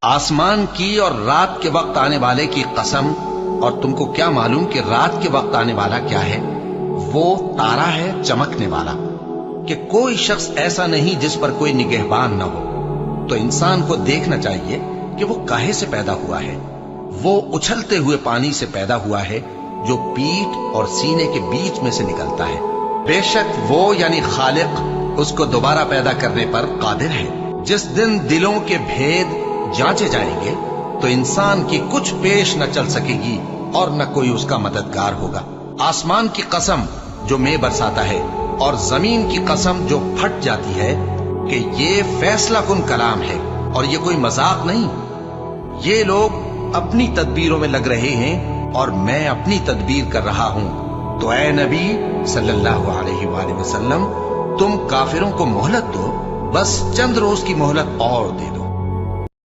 आसमान की और रात के वक्त आने वाले की कसम, और तुमको क्या मालूम कि रात के वक्त आने वाला क्या है? वो तारा है चमकने वाला, कि कोई शख्स ऐसा नहीं जिस पर कोई निगहबान न हो। तो इंसान को देखना चाहिए कि वो काहे से पैदा हुआ है। वो उछलते हुए पानी से पैदा हुआ है जो पीठ और सीने के बीच में से निकलता है। बेशक वो यानी खालिक उसको दोबारा पैदा करने पर कादिर है। जिस दिन दिलों के भेद जांचे जाएंगे तो इंसान की कुछ पेश न चल सकेगी और न कोई उसका मददगार होगा। आसमान की कसम जो मेघ बरसाता है, और जमीन की कसम जो फट जाती है, कि ये फैसला कुन कलाम है और ये कोई मजाक नहीं। ये लोग अपनी तदबीरों में लग रहे हैं और मैं अपनी तदबीर कर रहा हूं। तो ऐ नबी सल्लल्लाहु अलैहि वसल्लम, तुम काफिरों को मोहलत दो, बस चंद रोज की मोहलत और दे दो।